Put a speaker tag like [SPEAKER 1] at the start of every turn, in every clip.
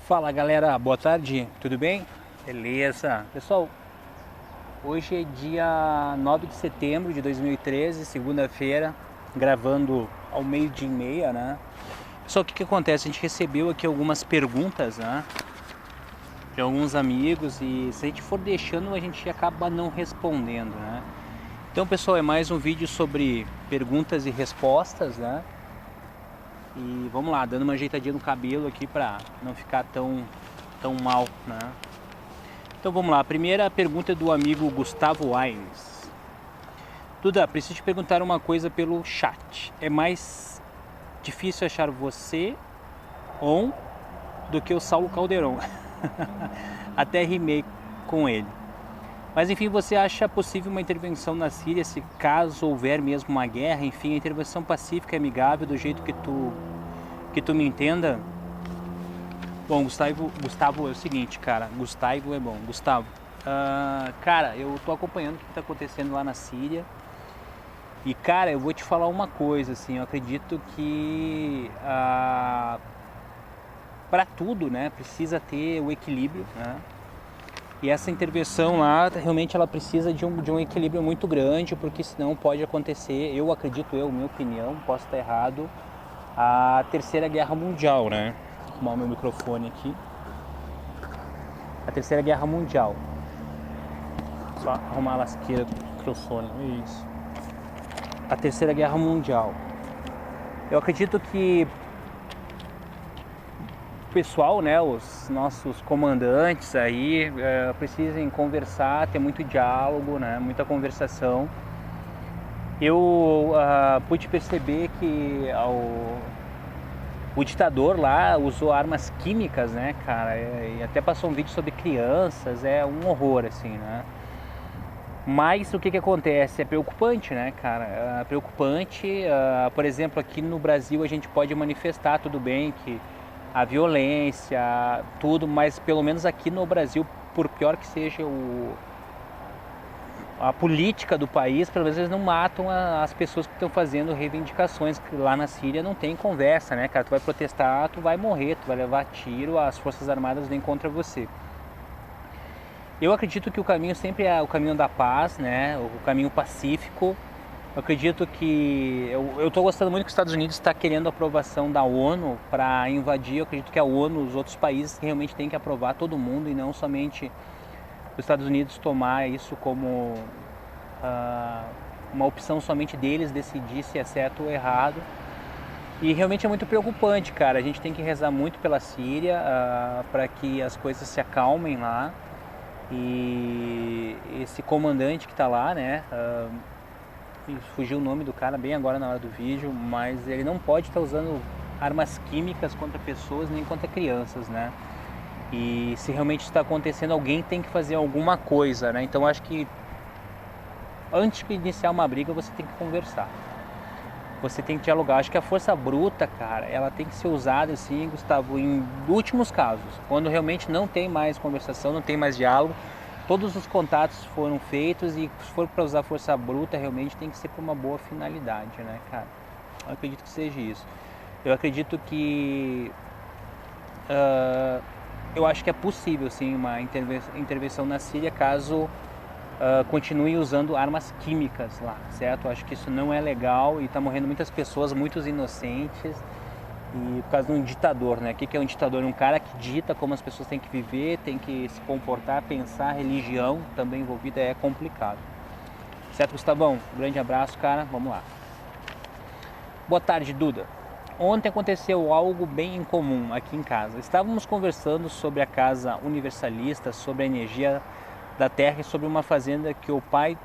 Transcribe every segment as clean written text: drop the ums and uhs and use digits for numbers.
[SPEAKER 1] Fala galera, boa tarde, tudo bem? Beleza. Pessoal, hoje é dia 9 de setembro de 2013, segunda-feira, gravando ao meio-dia e meia, né? Pessoal, o que acontece? A gente recebeu aqui algumas perguntas, né? De alguns amigos e se a gente for deixando, a gente acaba não respondendo, né? Então, pessoal, é mais um vídeo sobre perguntas e respostas, né? E vamos lá, dando uma ajeitadinha no cabelo aqui pra não ficar tão mal, né? Então vamos lá, a primeira pergunta é do amigo Gustavo Aires. Duda, preciso te perguntar uma coisa pelo chat. É mais difícil achar você do que o Saulo Caldeirão? Até rimei com ele. Mas enfim, você acha possível uma intervenção na Síria se caso houver mesmo uma guerra? Enfim, a intervenção pacífica e amigável do jeito que tu me entenda? Bom, Gustavo é o seguinte, cara. Gustavo é bom. Gustavo, cara, eu tô acompanhando o que tá acontecendo lá na Síria. E, cara, eu vou te falar uma coisa, assim, eu acredito que para tudo, né, precisa ter o equilíbrio, né? E essa intervenção lá, realmente ela precisa de um equilíbrio muito grande, porque senão pode acontecer, eu acredito, minha opinião, posso estar errado, a Terceira Guerra Mundial, né? Vou arrumar o meu microfone aqui. A Terceira Guerra Mundial. Só arrumar a lasqueira do microfone, isso. A Terceira Guerra Mundial. Eu acredito que o pessoal, né, os nossos comandantes aí precisem conversar, ter muito diálogo, né, muita conversação. Eu pude perceber que o ditador lá usou armas químicas, né, cara, e até passou um vídeo sobre crianças, é um horror, assim, né. Mas o que acontece? É preocupante, né, cara? É preocupante. Por exemplo, aqui no Brasil a gente pode manifestar, tudo bem, que a violência, tudo, mas pelo menos aqui no Brasil, por pior que seja a política do país, pelo menos eles não matam as pessoas que estão fazendo reivindicações, que lá na Síria não tem conversa, né, cara? Tu vai protestar, tu vai morrer, tu vai levar tiro, as forças armadas vêm contra você. Eu acredito que o caminho sempre é o caminho da paz, né? O caminho pacífico. Eu acredito que... Eu estou gostando muito que os Estados Unidos está querendo a aprovação da ONU para invadir. Eu acredito que a ONU, os outros países realmente têm que aprovar todo mundo e não somente os Estados Unidos tomar isso como uma opção somente deles decidir se é certo ou errado. E realmente é muito preocupante, cara. A gente tem que rezar muito pela Síria para que as coisas se acalmem lá. E esse comandante que está lá, né, fugiu o nome do cara bem agora na hora do vídeo, mas ele não pode estar usando armas químicas contra pessoas nem contra crianças, né? E se realmente está acontecendo, alguém tem que fazer alguma coisa, né? Então acho que antes de iniciar uma briga você tem que conversar, você tem que dialogar. Acho que a força bruta, cara, ela tem que ser usada assim, Gustavo, em últimos casos, quando realmente não tem mais conversação, não tem mais diálogo, todos os contatos foram feitos e se for para usar força bruta, realmente tem que ser para uma boa finalidade, né, cara? Eu acredito que seja isso. Eu acredito que... eu acho que é possível, sim, uma intervenção na Síria caso... continue usando armas químicas lá, certo? Eu acho que isso não é legal e está morrendo muitas pessoas, muitos inocentes, e por causa de um ditador, né? O que é um ditador? Um cara que dita como as pessoas têm que viver, têm que se comportar, pensar, religião também envolvida, é complicado. Certo, Gustavão? Um grande abraço, cara, vamos lá. Boa tarde, Duda. Ontem aconteceu algo bem incomum aqui em casa. Estávamos conversando sobre a casa universalista, sobre a energia da terra e sobre uma fazenda que o pai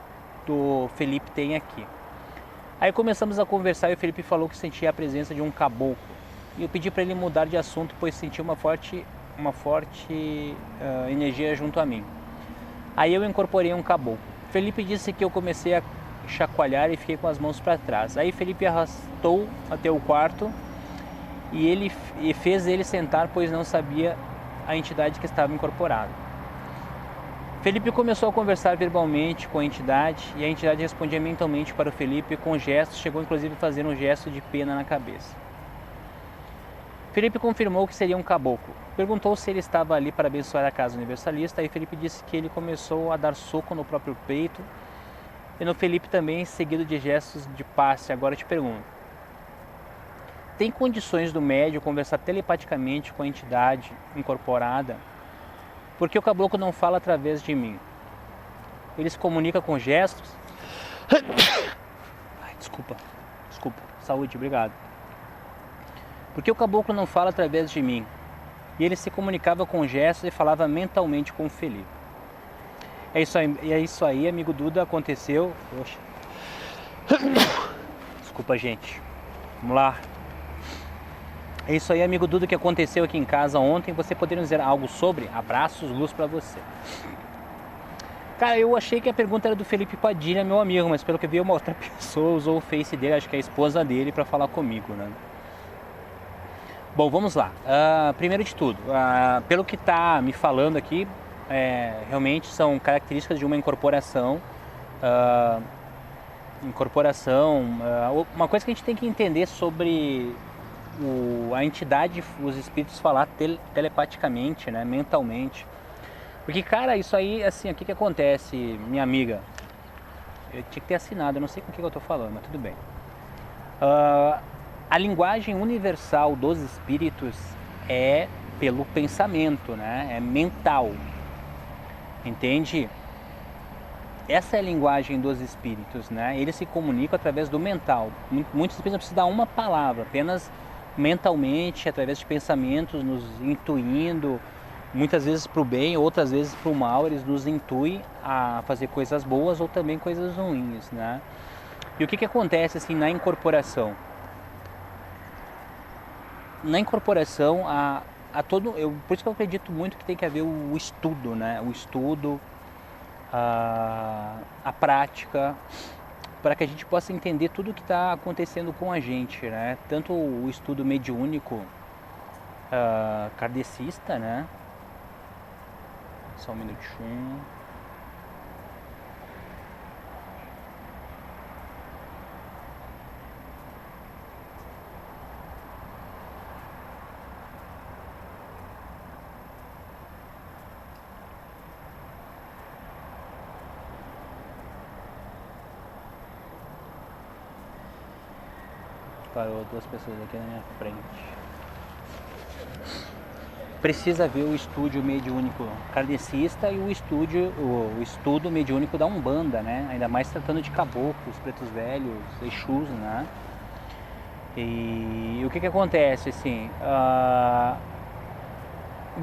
[SPEAKER 1] do Felipe tem aqui. Aí começamos a conversar e o Felipe falou que sentia a presença de um caboclo. E eu pedi para ele mudar de assunto, pois sentia uma forte energia junto a mim. Aí eu incorporei um caboclo. Felipe disse que eu comecei a chacoalhar e fiquei com as mãos para trás. Aí Felipe arrastou até o quarto e fez ele sentar, pois não sabia a entidade que estava incorporada. Felipe começou a conversar verbalmente com a entidade e a entidade respondia mentalmente para o Felipe com gestos, chegou inclusive a fazer um gesto de pena na cabeça. Felipe confirmou que seria um caboclo. Perguntou se ele estava ali para abençoar a casa universalista. Aí Felipe disse que ele começou a dar soco no próprio peito e no Felipe também, seguido de gestos de passe. Agora eu te pergunto, tem condições do médium conversar telepaticamente com a entidade incorporada? Porque o caboclo não fala através de mim. Ele se comunica com gestos? Ai, desculpa. Saúde, obrigado. Porque o caboclo não fala através de mim. E ele se comunicava com gestos e falava mentalmente com o Felipe. É isso aí, amigo Duda, aconteceu. Poxa. Desculpa, gente. Vamos lá. É isso aí, amigo Duda, que aconteceu aqui em casa ontem. Você poderia dizer algo sobre? Abraços, luz pra você. Cara, eu achei que a pergunta era do Felipe Padilha, meu amigo, mas pelo que eu vi, uma outra pessoa usou o Face dele, acho que é a esposa dele, para falar comigo, né? Bom, vamos lá. Primeiro de tudo, pelo que está me falando aqui, realmente são características de uma incorporação. Uma coisa que a gente tem que entender sobre a entidade, os espíritos falar telepaticamente, né, mentalmente. Porque, cara, isso aí, assim, o que acontece, minha amiga? Eu tinha que ter assinado, eu não sei com o que eu estou falando, mas tudo bem. A linguagem universal dos espíritos é pelo pensamento, né? É mental. Entende? Essa é a linguagem dos espíritos, né? Eles se comunicam através do mental. Muitos espíritos não precisam dar uma palavra, apenas mentalmente, através de pensamentos, nos intuindo, muitas vezes para o bem, outras vezes para o mal, eles nos intuem a fazer coisas boas ou também coisas ruins, né? E o que acontece assim na incorporação? Na incorporação, por isso que eu acredito muito que tem que haver o estudo, né? O estudo, a prática, para que a gente possa entender tudo o que está acontecendo com a gente, né? Tanto o estudo mediúnico, kardecista, né? Só um minutinho. Parou duas pessoas aqui na minha frente. Precisa ver o estúdio mediúnico kardecista e o estudo mediúnico da Umbanda, né? Ainda mais tratando de caboclos, pretos velhos, exus, né? E o que acontece, assim,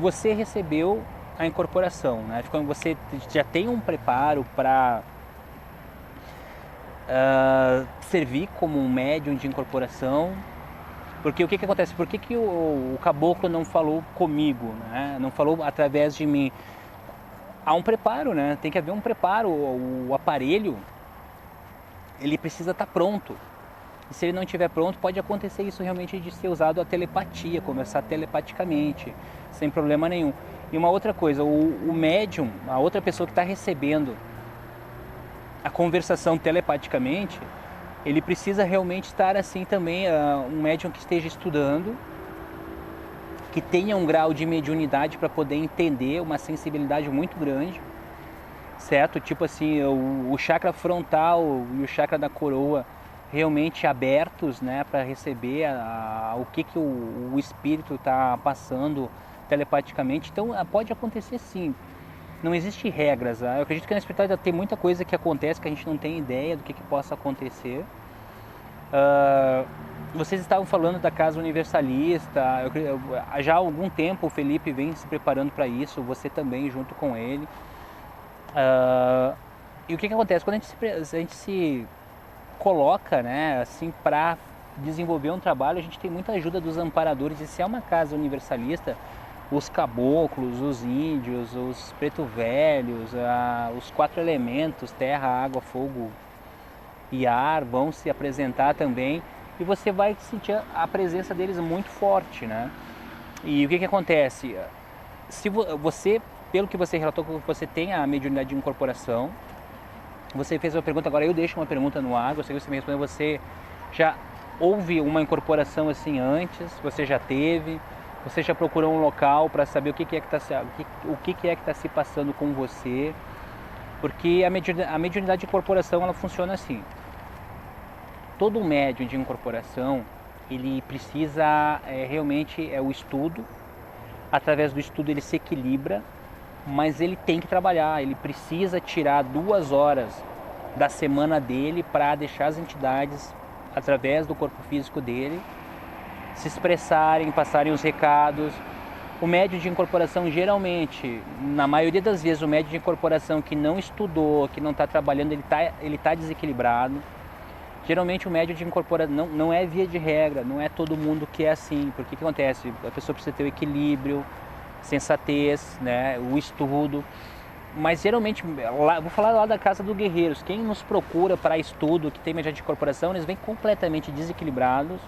[SPEAKER 1] você recebeu a incorporação, né? Quando você já tem um preparo para servir como um médium de incorporação. Porque o que acontece? Por que o caboclo não falou comigo, né? Não falou através de mim? Há um preparo, né? Tem que haver um preparo. O aparelho, ele precisa estar pronto. E se ele não estiver pronto, pode acontecer isso realmente de ser usado a telepatia, conversar telepaticamente, sem problema nenhum. E uma outra coisa, o médium, a outra pessoa que está recebendo a conversação telepaticamente, ele precisa realmente estar assim também, um médium que esteja estudando, que tenha um grau de mediunidade para poder entender, uma sensibilidade muito grande, certo? Tipo assim, o chakra frontal e o chakra da coroa realmente abertos, né, para receber o que o espírito está passando telepaticamente. Então pode acontecer sim. Não existe regras. Eu acredito que na espiritualidade tem muita coisa que acontece que a gente não tem ideia do que possa acontecer. Vocês estavam falando da casa universalista. Já há algum tempo o Felipe vem se preparando para isso, você também junto com ele. E o que acontece? Quando a gente se coloca, né, assim, para desenvolver um trabalho, a gente tem muita ajuda dos amparadores. E se é uma casa universalista, os caboclos, os índios, os preto velhos, os 4 elementos, terra, água, fogo e ar, vão se apresentar também, e você vai sentir a presença deles muito forte, né? E o que acontece? Se você, pelo que você relatou, que você tem a mediunidade de incorporação, você fez uma pergunta, agora eu deixo uma pergunta no ar, gostaria que você me respondeu. Você já houve uma incorporação assim antes? Você já teve? Você já procurou um local para saber o que é que está se passando com você? Porque a mediunidade de incorporação ela funciona assim. Todo médium de incorporação ele precisa realmente o estudo. Através do estudo ele se equilibra, mas ele tem que trabalhar. Ele precisa tirar 2 horas da semana dele para deixar as entidades através do corpo físico dele se expressarem, passarem os recados. O médium de incorporação geralmente, na maioria das vezes, o médium de incorporação que não estudou, que não está trabalhando, ele tá desequilibrado. Geralmente o médium de incorporação não é via de regra, não é todo mundo que é assim. Porque o que acontece? A pessoa precisa ter o equilíbrio, sensatez, né, o estudo. Mas geralmente, vou falar lá da Casa dos Guerreiros, quem nos procura para estudo, que tem médium de incorporação, eles vêm completamente desequilibrados.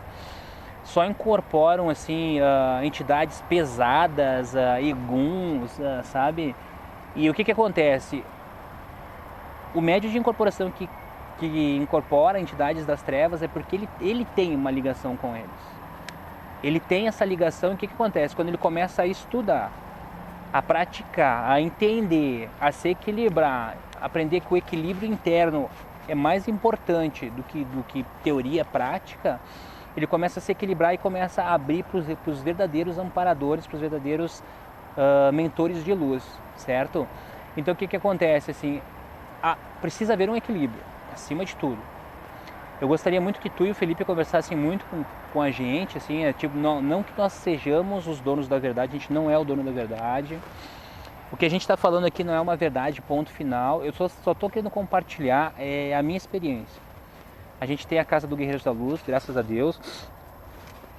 [SPEAKER 1] Só incorporam assim entidades pesadas, eguns, sabe? E o que acontece? O médium de incorporação que incorpora entidades das trevas é porque ele tem uma ligação com eles. Ele tem essa ligação e o que acontece? Quando ele começa a estudar, a praticar, a entender, a se equilibrar, aprender que o equilíbrio interno é mais importante do que teoria prática, ele começa a se equilibrar e começa a abrir para os verdadeiros amparadores, para os verdadeiros mentores de luz, certo? Então o que acontece? Assim, precisa haver um equilíbrio, acima de tudo. Eu gostaria muito que tu e o Felipe conversassem muito com a gente, assim, tipo, não que nós sejamos os donos da verdade, a gente não é o dono da verdade. O que a gente está falando aqui não é uma verdade, ponto final. Eu só estou querendo compartilhar a minha experiência. A gente tem a Casa do Guerreiros da Luz, graças a Deus.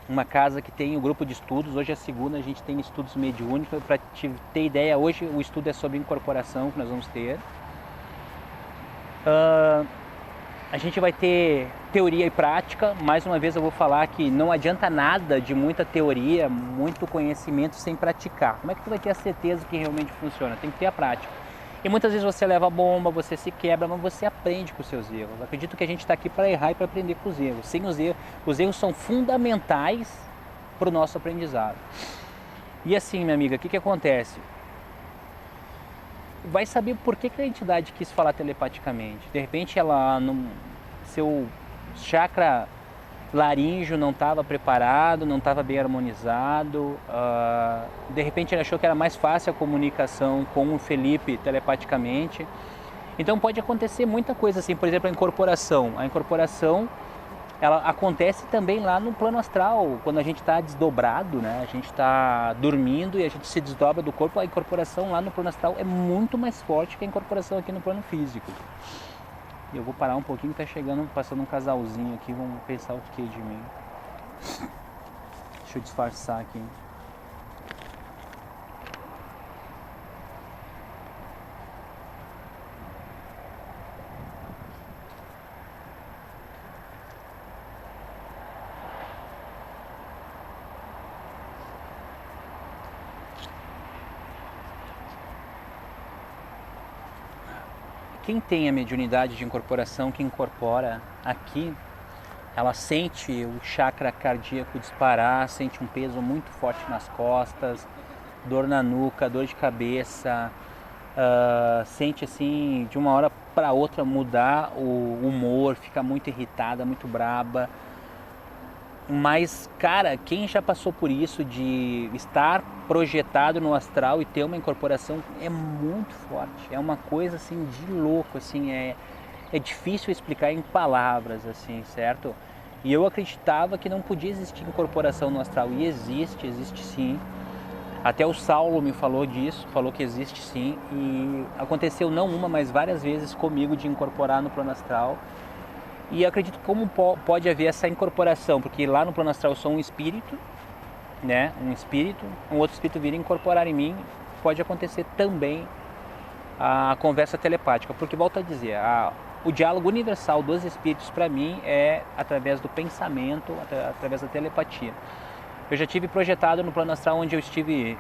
[SPEAKER 1] Uma casa que tem o grupo de estudos. Hoje é a segunda, a gente tem estudos mediúnicos. Para te ter ideia, hoje o estudo é sobre incorporação que nós vamos ter. A gente vai ter teoria e prática. Mais uma vez eu vou falar que não adianta nada de muita teoria, muito conhecimento sem praticar. Como é que tu vai ter a certeza que realmente funciona? Tem que ter a prática. E muitas vezes você leva a bomba, você se quebra, mas você aprende com os seus erros. Eu acredito que a gente está aqui para errar e para aprender com os erros. Sem os erros são fundamentais para o nosso aprendizado. E assim, minha amiga, o que acontece? Vai saber por que a entidade quis falar telepaticamente. De repente seu chakra laríngeo não estava preparado, não estava bem harmonizado. De repente ele achou que era mais fácil a comunicação com o Felipe telepaticamente. Então pode acontecer muita coisa assim, por exemplo, a incorporação. A incorporação ela acontece também lá no plano astral, quando a gente está desdobrado, né? A gente está dormindo e a gente se desdobra do corpo. A incorporação lá no plano astral é muito mais forte que a incorporação aqui no plano físico. E eu vou parar um pouquinho, tá passando um casalzinho aqui, vamos pensar o que de mim. Deixa eu disfarçar aqui. Quem tem a mediunidade de incorporação, que incorpora aqui, ela sente o chakra cardíaco disparar, sente um peso muito forte nas costas, dor na nuca, dor de cabeça, sente assim, de uma hora para outra mudar o humor, fica muito irritada, muito braba. Mas, cara, quem já passou por isso de estar projetado no astral e ter uma incorporação é muito forte. É uma coisa assim de louco, assim, é difícil explicar em palavras, assim, certo? E eu acreditava que não podia existir incorporação no astral e existe sim. Até o Saulo me falou disso, falou que existe sim, e aconteceu não uma, mas várias vezes comigo de incorporar no plano astral. E eu acredito como pode haver essa incorporação, porque lá no plano astral eu sou um espírito, né? Um outro espírito vir incorporar em mim, pode acontecer também a conversa telepática, porque volto a dizer, o diálogo universal dos espíritos para mim é através do pensamento, através da telepatia. Eu já tive projetado no plano astral onde eu estive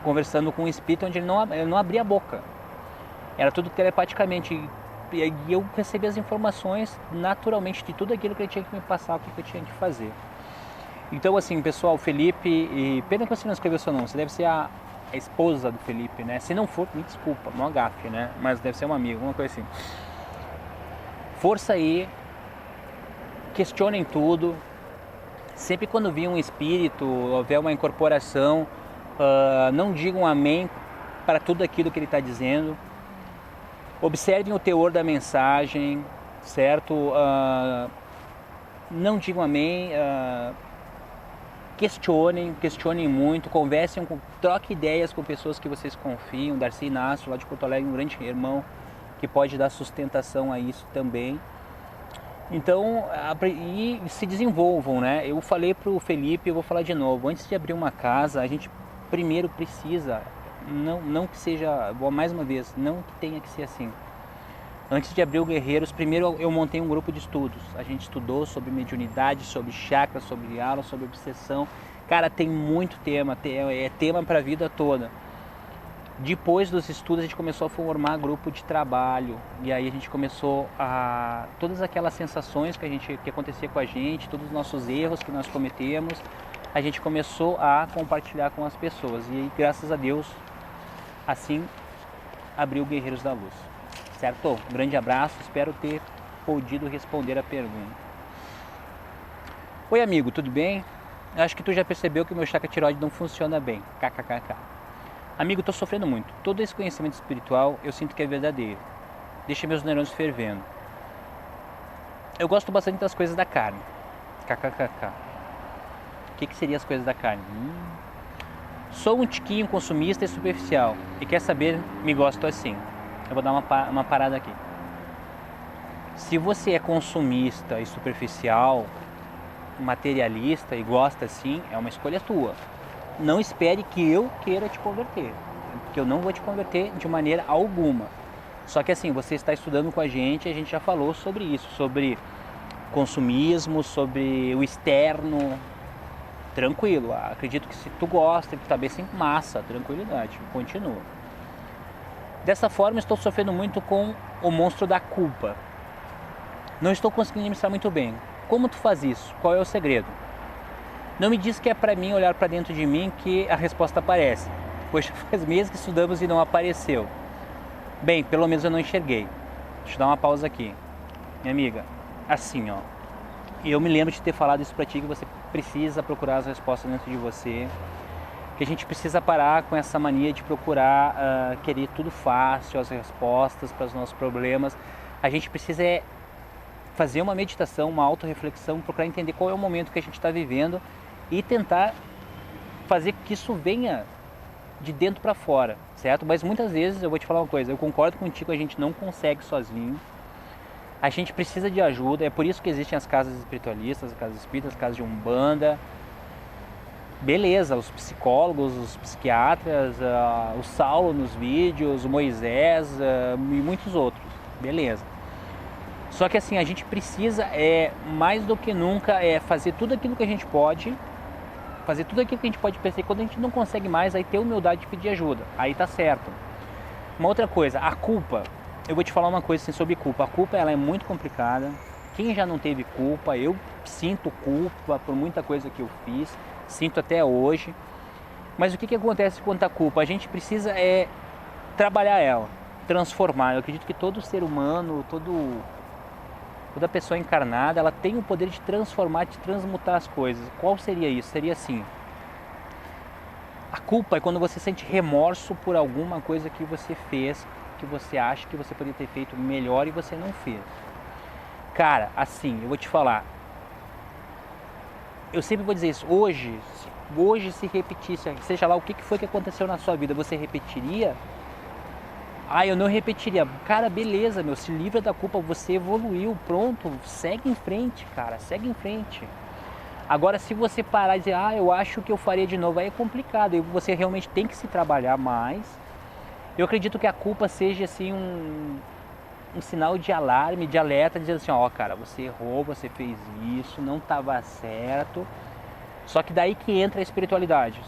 [SPEAKER 1] conversando com um espírito onde ele não abria a boca, era tudo telepaticamente. E eu recebi as informações naturalmente de tudo aquilo que ele tinha que me passar, o que eu tinha que fazer. Então, assim, pessoal, Felipe, e pena que você não escreveu seu nome, você deve ser a esposa do Felipe, né? Se não for, me desculpa, não gafe, né? Mas deve ser um amigo, uma coisa assim. Força aí, questionem tudo. Sempre quando vir um espírito, houver uma incorporação, não digam amém para tudo aquilo que ele está dizendo. Observem o teor da mensagem, certo? Não digam amém. Questionem muito, conversem, troquem ideias com pessoas que vocês confiam. Darcy Inácio, lá de Porto Alegre, um grande irmão que pode dar sustentação a isso também. Então, e se desenvolvam, né? Eu falei para o Felipe, eu vou falar de novo, antes de abrir uma casa, a gente primeiro precisa, não que seja, mais uma vez, não que tenha que ser assim. Antes de abrir o Guerreiros, primeiro eu montei um grupo de estudos. A gente estudou sobre mediunidade, sobre chakra, sobre aura, sobre obsessão. Cara, tem muito tema, é tema para a vida toda. Depois dos estudos a gente começou a formar grupo de trabalho. E aí a gente começou a... Todas aquelas sensações que acontecia com a gente, todos os nossos erros que nós cometemos, a gente começou a compartilhar com as pessoas. E aí, graças a Deus, assim abriu o Guerreiros da Luz. Certo? Um grande abraço, espero ter podido responder a pergunta. Oi amigo, tudo bem? Acho que tu já percebeu que o meu chakra tireoide não funciona bem. KKKK. Amigo, estou sofrendo muito. Todo esse conhecimento espiritual eu sinto que é verdadeiro. Deixa meus neurônios fervendo. Eu gosto bastante das coisas da carne. KKKK. O que seriam as coisas da carne? Sou um tiquinho consumista e superficial. E quer saber, me gosto assim. Eu vou dar uma parada aqui. Se você é consumista e superficial, materialista e gosta assim, é uma escolha tua. Não espere que eu queira te converter, porque eu não vou te converter de maneira alguma. Só que assim, você está estudando com a gente já falou sobre isso, sobre consumismo, sobre o externo. Tranquilo, acredito que se tu gosta, tu tá bem sem massa, tranquilidade, continua. Dessa forma, estou sofrendo muito com o monstro da culpa. Não estou conseguindo administrar muito bem. Como tu faz isso? Qual é o segredo? Não me diz que é para mim olhar para dentro de mim que a resposta aparece, pois faz meses que estudamos e não apareceu. Bem, pelo menos eu não enxerguei. Deixa eu dar uma pausa aqui. Minha amiga, assim ó, eu me lembro de ter falado isso para ti, que você precisa procurar as respostas dentro de você, que a gente precisa parar com essa mania de procurar querer tudo fácil, as respostas para os nossos problemas. A gente precisa fazer uma meditação, uma autorreflexão, procurar entender qual é o momento que a gente está vivendo e tentar fazer que isso venha de dentro para fora, certo? Mas muitas vezes, eu vou te falar uma coisa, eu concordo contigo, a gente não consegue sozinho. A gente precisa de ajuda, é por isso que existem as casas espiritualistas, as casas espíritas, as casas de Umbanda. Beleza, os psicólogos, os psiquiatras, o Saulo nos vídeos, o Moisés e muitos outros, beleza. Só que assim, a gente precisa, mais do que nunca, fazer tudo aquilo que a gente pode, pensar. Quando a gente não consegue mais, aí ter humildade de pedir ajuda, aí tá certo. Uma outra coisa, a culpa, eu vou te falar uma coisa assim, sobre culpa. A culpa ela é muito complicada. Quem já não teve culpa, eu sinto culpa por muita coisa que eu fiz, sinto até hoje. Mas o que acontece quanto à culpa? A gente precisa trabalhar ela, transformar. Eu acredito que todo ser humano, toda pessoa encarnada, ela tem o poder de transformar, de transmutar as coisas. Qual seria isso? Seria assim: a culpa é quando você sente remorso por alguma coisa que você fez, que você acha que você poderia ter feito melhor e você não fez. Cara, assim, eu vou te falar, eu sempre vou dizer isso, hoje se repetisse, seja lá o que foi que aconteceu na sua vida, você repetiria? Eu não repetiria. Cara, beleza, se livra da culpa, você evoluiu, pronto, segue em frente, cara, segue em frente. Agora, se você parar e dizer, eu acho que eu faria de novo, aí é complicado, e você realmente tem que se trabalhar mais. Eu acredito que a culpa seja assim um sinal de alarme, de alerta, dizendo assim, cara, você errou, você fez isso, não estava certo. Só que daí que entra a espiritualidade.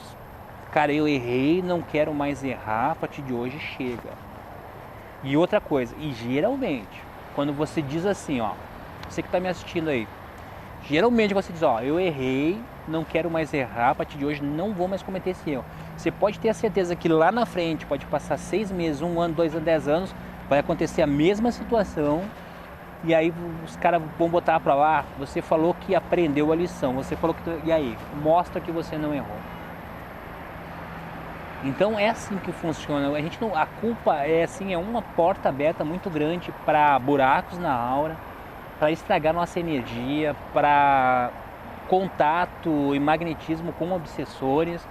[SPEAKER 1] Cara, eu errei, não quero mais errar, a partir de hoje chega. E outra coisa, e geralmente, quando você diz assim, você que está me assistindo aí, geralmente você diz, eu errei, não quero mais errar, a partir de hoje não vou mais cometer esse erro. Você pode ter a certeza que lá na frente, pode passar 6 meses, 1 ano, 2 anos, 10 anos, vai acontecer a mesma situação e aí os caras vão botar para lá, você falou que aprendeu a lição, você falou que... E aí? Mostra que você não errou. Então é assim que funciona. A gente não, a culpa é assim, é uma porta aberta muito grande para buracos na aura, para estragar nossa energia, para contato e magnetismo com obsessores.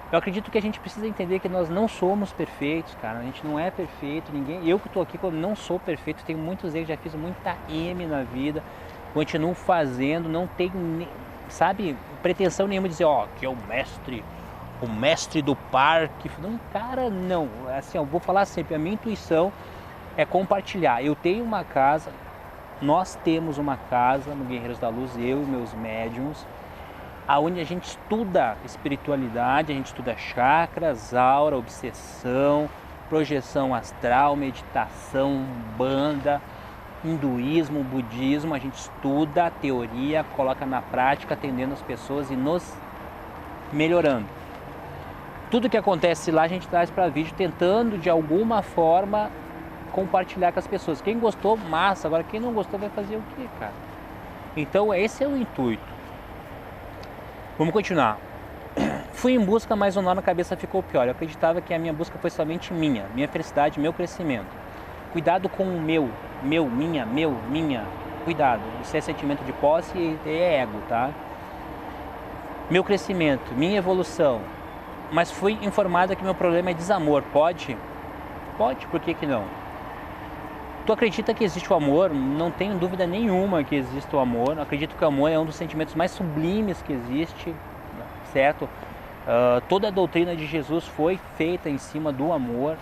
[SPEAKER 1] Eu acredito que a gente precisa entender que nós não somos perfeitos, cara. A gente não é perfeito, ninguém. Eu que estou aqui, eu não sou perfeito, tenho muitos erros, já fiz muita M na vida, continuo fazendo, não tenho, sabe, pretensão nenhuma de dizer, ó, que é o mestre do parque. Não, cara, não. Assim, eu vou falar sempre, a minha intuição é compartilhar. Eu tenho uma casa, nós temos uma casa no Guerreiros da Luz, eu e meus médiums, aonde a gente estuda espiritualidade, a gente estuda chakras, aura, obsessão, projeção astral, meditação, umbanda, hinduísmo, budismo. A gente estuda a teoria, coloca na prática, atendendo as pessoas e nos melhorando. Tudo que acontece lá a gente traz para vídeo, tentando de alguma forma compartilhar com as pessoas. Quem gostou, massa. Agora quem não gostou vai fazer o quê, cara? Então esse é o intuito. Vamos continuar. Fui em busca, mas o nó na cabeça ficou pior. Eu acreditava que a minha busca foi somente minha felicidade, meu crescimento. Cuidado com o meu, minha. Cuidado. Isso é sentimento de posse e é ego, tá? Meu crescimento, minha evolução. Mas fui informada que meu problema é desamor. Pode? Pode, por que não? Tu acredita que existe o amor? Não tenho dúvida nenhuma que existe o amor. Acredito que o amor é um dos sentimentos mais sublimes que existe, certo? Toda a doutrina de Jesus foi feita em cima do amor,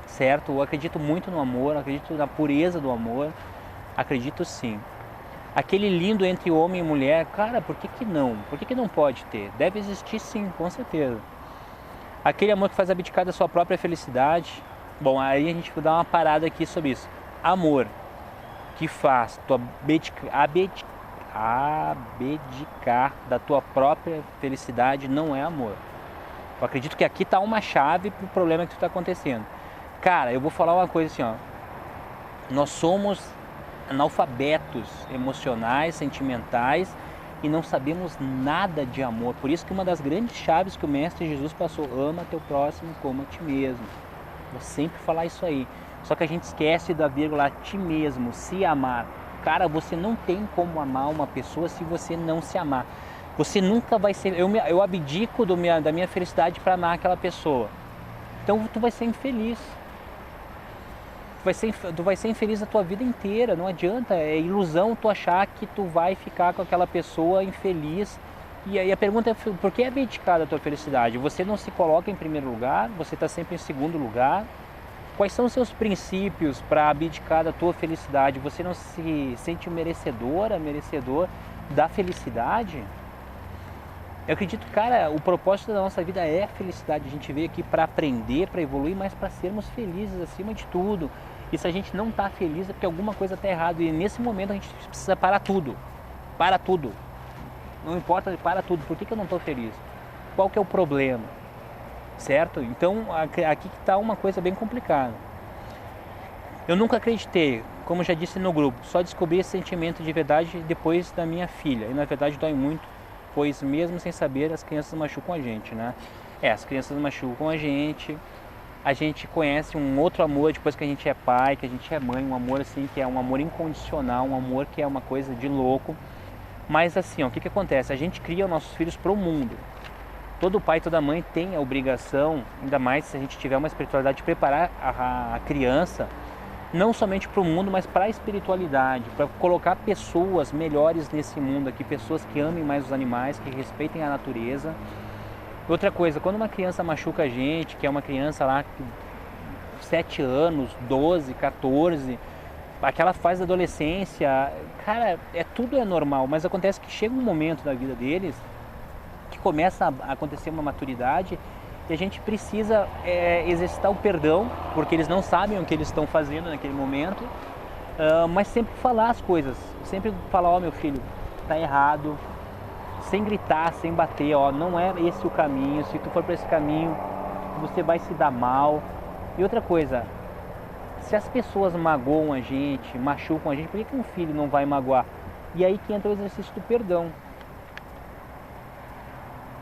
[SPEAKER 1] certo? Eu acredito muito no amor, acredito na pureza do amor, acredito sim. Aquele lindo entre homem e mulher, cara, por que não? Por que não pode ter? Deve existir sim, com certeza. Aquele amor que faz abdicar da sua própria felicidade. Bom, aí a gente vai dar uma parada aqui sobre isso. Amor que faz tu abdicar da tua própria felicidade não é amor. Eu acredito que aqui está uma chave para o problema que está acontecendo. Cara, eu vou falar uma coisa assim, ó. Nós somos analfabetos emocionais, sentimentais e não sabemos nada de amor. Por isso que uma das grandes chaves que o Mestre Jesus passou, ama teu próximo como a ti mesmo. Vou sempre falar isso aí. Só que a gente esquece da vírgula a ti mesmo, se amar. Cara, você não tem como amar uma pessoa se você não se amar. Você nunca vai ser... Eu abdico da minha felicidade para amar aquela pessoa. Então tu vai ser infeliz. Tu vai ser infeliz a tua vida inteira, não adianta, é ilusão tu achar que tu vai ficar com aquela pessoa infeliz. E aí a pergunta é, por que abdicar da tua felicidade? Você não se coloca em primeiro lugar, você está sempre em segundo lugar. Quais são os seus princípios para abdicar da tua felicidade? Você não se sente merecedor da felicidade? Eu acredito, cara, o propósito da nossa vida é a felicidade. A gente veio aqui para aprender, para evoluir, mas para sermos felizes acima de tudo. E se a gente não está feliz é porque alguma coisa está errada. E nesse momento a gente precisa parar tudo. Para tudo. Não importa, para tudo. Por que eu não estou feliz? Qual que é o problema? Certo? Então aqui que está uma coisa bem complicada. Eu nunca acreditei, como já disse no grupo, só descobri esse sentimento de verdade depois da minha filha. E na verdade dói muito, pois mesmo sem saber as crianças machucam a gente, né? As crianças machucam a gente conhece um outro amor depois que a gente é pai, que a gente é mãe, um amor assim que é um amor incondicional, um amor que é uma coisa de louco. Mas assim, ó, o que acontece? A gente cria os nossos filhos para o mundo. Todo pai e toda mãe tem a obrigação, ainda mais se a gente tiver uma espiritualidade, de preparar a criança não somente para o mundo, mas para a espiritualidade, para colocar pessoas melhores nesse mundo aqui, pessoas que amem mais os animais, que respeitem a natureza. Outra coisa, quando uma criança machuca a gente, que é uma criança lá, 7 anos, 12, 14, aquela fase da adolescência, cara, tudo é normal, mas acontece que chega um momento da vida deles que começa a acontecer uma maturidade e a gente precisa exercitar o perdão, porque eles não sabem o que eles estão fazendo naquele momento, mas sempre falar as coisas, sempre falar, ó, meu filho, tá errado, sem gritar, sem bater, ó, não é esse o caminho, se tu for para esse caminho, você vai se dar mal. E outra coisa, se as pessoas magoam a gente, machucam a gente, por que um filho não vai magoar? E aí que entra o exercício do perdão.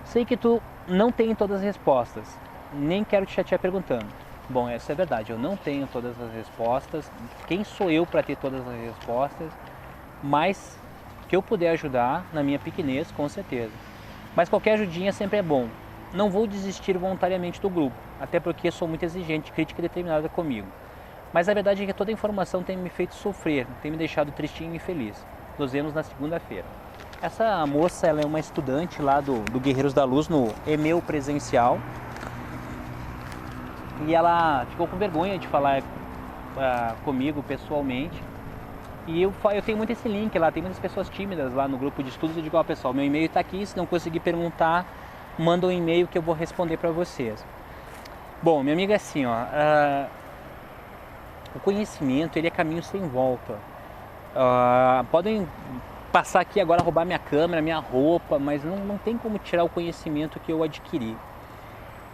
[SPEAKER 1] Sei que tu não tem todas as respostas, nem quero te chatear perguntando. Bom, essa é a verdade, eu não tenho todas as respostas, quem sou eu para ter todas as respostas, mas que eu puder ajudar na minha pequenez, com certeza. Mas qualquer ajudinha sempre é bom. Não vou desistir voluntariamente do grupo, até porque sou muito exigente, crítica e determinada comigo. Mas a verdade é que toda a informação tem me feito sofrer, tem me deixado tristinho e infeliz. Nos vemos na segunda-feira. Essa moça, ela é uma estudante lá do Guerreiros da Luz, no EMEU presencial. E ela ficou com vergonha de falar comigo pessoalmente. E eu tenho muito esse link lá, tem muitas pessoas tímidas lá no grupo de estudos. Eu digo, ó, pessoal, meu e-mail está aqui, se não conseguir perguntar, manda um e-mail que eu vou responder para vocês. Bom, minha amiga, é assim, ó, o conhecimento, ele é caminho sem volta. Podem passar aqui agora, roubar minha câmera, minha roupa, mas não tem como tirar o conhecimento que eu adquiri.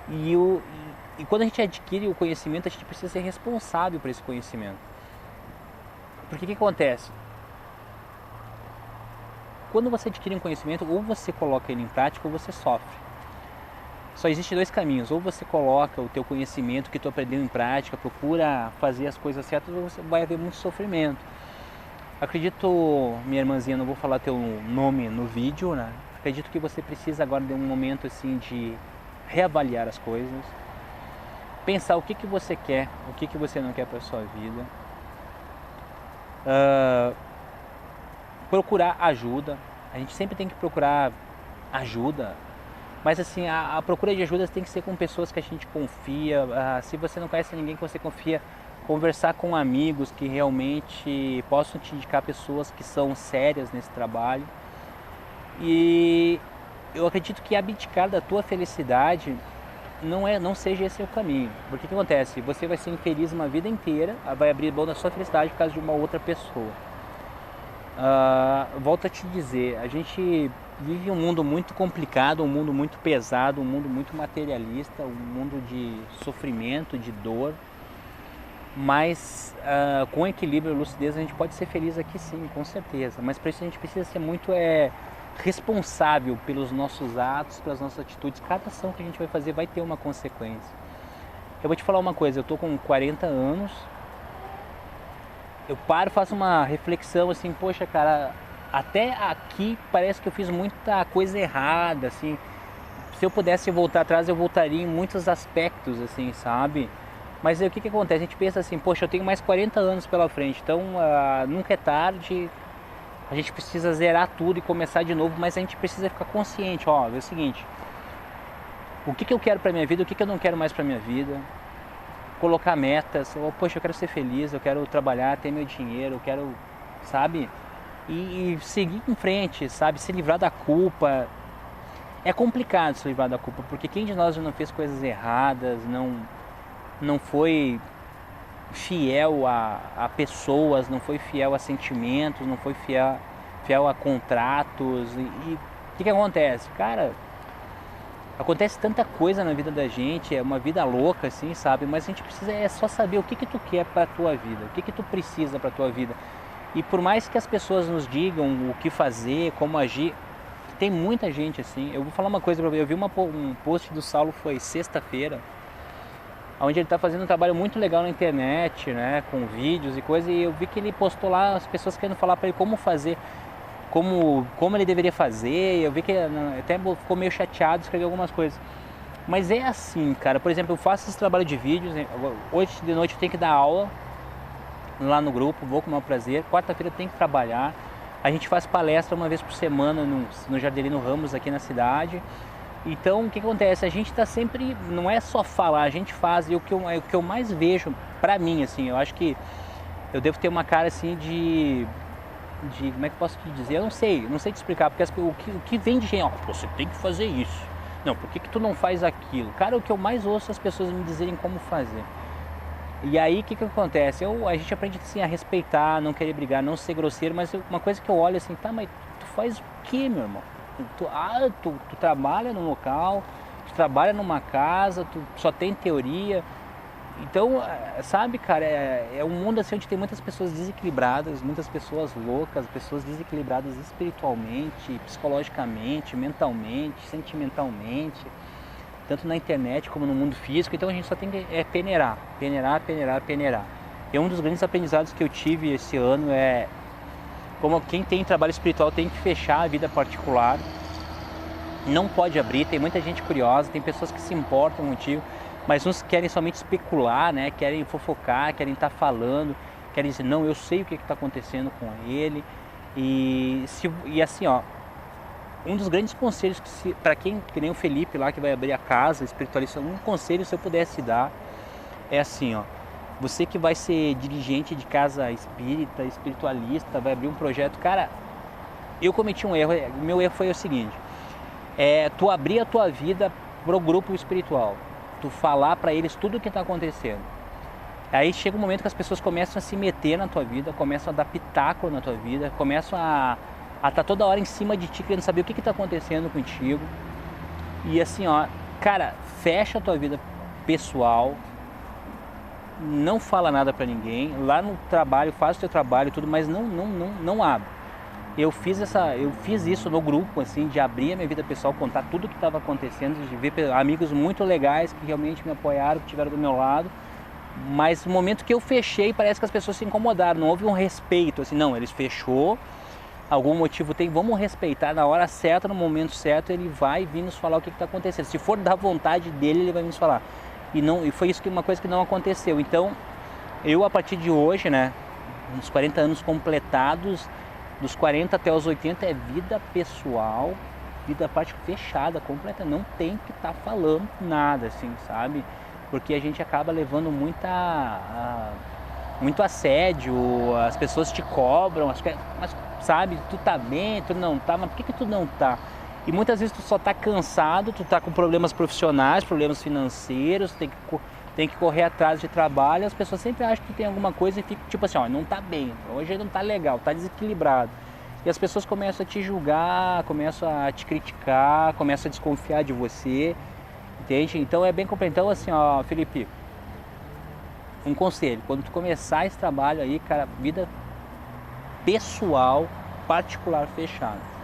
[SPEAKER 1] E quando a gente adquire o conhecimento, a gente precisa ser responsável por esse conhecimento. Porque o que acontece? Quando você adquire um conhecimento, ou você coloca ele em prática ou você sofre. Só existem dois caminhos, ou você coloca o teu conhecimento que tu aprendeu em prática, procura fazer as coisas certas, ou você vai haver muito sofrimento. Acredito, minha irmãzinha, não vou falar teu nome no vídeo, né? Acredito que você precisa agora de um momento assim de reavaliar as coisas, pensar o que você quer, o que você não quer para a sua vida, procurar ajuda. A gente sempre tem que procurar ajuda, mas assim, a procura de ajuda tem que ser com pessoas que a gente confia. Se você não conhece ninguém que você confia, conversar com amigos que realmente possam te indicar pessoas que são sérias nesse trabalho. E eu acredito que abdicar da tua felicidade não seja esse o caminho. Porque o que acontece? Você vai ser infeliz uma vida inteira, vai abrir mão da sua felicidade por causa de uma outra pessoa. Volto a te dizer, a gente vive um mundo muito complicado, um mundo muito pesado, um mundo muito materialista, um mundo de sofrimento, de dor. Mas com equilíbrio e lucidez a gente pode ser feliz aqui sim, com certeza. Mas para isso a gente precisa ser muito responsável pelos nossos atos, pelas nossas atitudes. Cada ação que a gente vai fazer vai ter uma consequência. Eu vou te falar uma coisa, eu tô com 40 anos, eu paro, faço uma reflexão assim, poxa cara, até aqui parece que eu fiz muita coisa errada, assim. Se eu pudesse voltar atrás, eu voltaria em muitos aspectos, assim, sabe? Mas aí, o que acontece? A gente pensa assim, poxa, eu tenho mais 40 anos pela frente, então nunca é tarde, a gente precisa zerar tudo e começar de novo, mas a gente precisa ficar consciente, ó, é o seguinte, o que eu quero pra minha vida, o que eu não quero mais pra minha vida, colocar metas, poxa, eu quero ser feliz, eu quero trabalhar, ter meu dinheiro, eu quero, sabe, e seguir em frente, sabe, se livrar da culpa. É complicado se livrar da culpa, porque quem de nós já não fez coisas erradas, não foi fiel a pessoas, não foi fiel a sentimentos, não foi fiel a contratos. E o que acontece? Cara, acontece tanta coisa na vida da gente, é uma vida louca, assim, sabe? Mas a gente precisa só saber o que tu quer pra tua vida, o que tu precisa pra tua vida. E por mais que as pessoas nos digam o que fazer, como agir, tem muita gente assim. Eu vou falar uma coisa pra você, eu vi um post do Saulo, foi sexta-feira, onde ele está fazendo um trabalho muito legal na internet, né, com vídeos e coisa, e eu vi que ele postou lá as pessoas querendo falar para ele como fazer, como ele deveria fazer, e eu vi que até ficou meio chateado, escreveu algumas coisas. Mas é assim, cara, por exemplo, eu faço esse trabalho de vídeos, hoje de noite eu tenho que dar aula lá no grupo, vou com o meu prazer, quarta-feira eu tenho que trabalhar, a gente faz palestra uma vez por semana no Jardelino Ramos aqui na cidade. Então, o que acontece? A gente está sempre, não é só falar, a gente faz. E o que eu mais vejo, pra mim, assim, eu acho que eu devo ter uma cara, assim, de como é que eu posso te dizer? Eu não sei te explicar, porque o que vem de gente, ó, você tem que fazer isso. Não, por que tu não faz aquilo? Cara, o que eu mais ouço as pessoas me dizerem como fazer. E aí, o que acontece? A gente aprende, assim, a respeitar, não querer brigar, não ser grosseiro, mas uma coisa que eu olho, assim, tá, mas tu faz o quê, meu irmão? Tu trabalha num local, tu trabalha numa casa, tu só tem teoria. Então, sabe, cara, é um mundo assim onde tem muitas pessoas desequilibradas, muitas pessoas loucas, pessoas desequilibradas espiritualmente, psicologicamente, mentalmente, sentimentalmente, tanto na internet como no mundo físico. Então a gente só tem que peneirar. E um dos grandes aprendizados que eu tive esse ano é como quem tem trabalho espiritual tem que fechar a vida particular, não pode abrir. Tem muita gente curiosa, tem pessoas que se importam contigo, mas uns querem somente especular, né? Querem fofocar, querem estar falando, querem dizer, não, eu sei o que está acontecendo com ele. E assim, ó, um dos grandes conselhos para quem, que nem o Felipe lá, que vai abrir a casa espiritualista, um conselho, se eu pudesse dar, é assim, ó, você que vai ser dirigente de casa espírita, espiritualista, vai abrir um projeto, cara, eu cometi um erro. Meu erro foi o seguinte, tu abrir a tua vida pro grupo espiritual, tu falar para eles tudo o que está acontecendo. Aí chega um momento que as pessoas começam a se meter na tua vida, começam a dar pitaco na tua vida, começam a estar toda hora em cima de ti, querendo saber o que está acontecendo contigo. E assim, ó, cara, fecha a tua vida pessoal, não fala nada para ninguém, lá no trabalho, faz o teu trabalho e tudo, mas não abre. Eu fiz isso no grupo, assim, de abrir a minha vida pessoal, contar tudo o que estava acontecendo, de ver amigos muito legais que realmente me apoiaram, que estiveram do meu lado. Mas no momento que eu fechei, parece que as pessoas se incomodaram, não houve um respeito, assim, não, eles fechou, algum motivo tem, vamos respeitar, na hora certa, no momento certo, ele vai vir nos falar o que está acontecendo. Se for da vontade dele, ele vai nos falar. E foi isso, uma coisa que não aconteceu. Então, eu a partir de hoje, né, uns 40 anos completados, dos 40 até os 80 é vida pessoal, vida parte fechada, completa, não tem que estar falando nada, assim, sabe? Porque a gente acaba levando muito assédio, as pessoas te cobram, mas sabe, tu tá bem, tu não tá, mas por que tu não tá? E muitas vezes tu só tá cansado, tu tá com problemas profissionais, problemas financeiros, tem que correr atrás de trabalho, as pessoas sempre acham que tu tem alguma coisa e fica tipo assim, ó, não tá bem, hoje não tá legal, tá desequilibrado. E as pessoas começam a te julgar, começam a te criticar, começam a desconfiar de você, entende? Então é bem complicado. Então assim, ó, Felipe, um conselho, quando tu começar esse trabalho aí, cara, vida pessoal, particular fechada.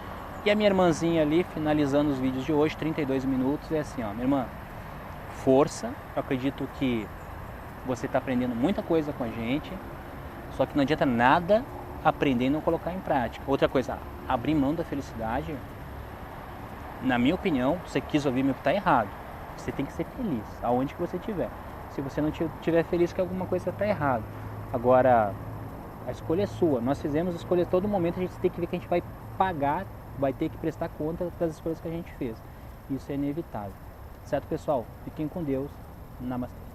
[SPEAKER 1] E a minha irmãzinha ali, finalizando os vídeos de hoje, 32 minutos, é assim, ó, minha irmã, força, eu acredito que você está aprendendo muita coisa com a gente, só que não adianta nada aprender e não colocar em prática. Outra coisa, abrir mão da felicidade, na minha opinião, você quis ouvir meu que está errado, você tem que ser feliz, aonde que você estiver. Se você não estiver feliz, que alguma coisa está errada. Agora, a escolha é sua, nós fizemos escolha a todo momento, a gente tem que ver que a gente vai pagar, vai ter que prestar conta das escolhas que a gente fez. Isso é inevitável. Certo, pessoal? Fiquem com Deus. Namastê.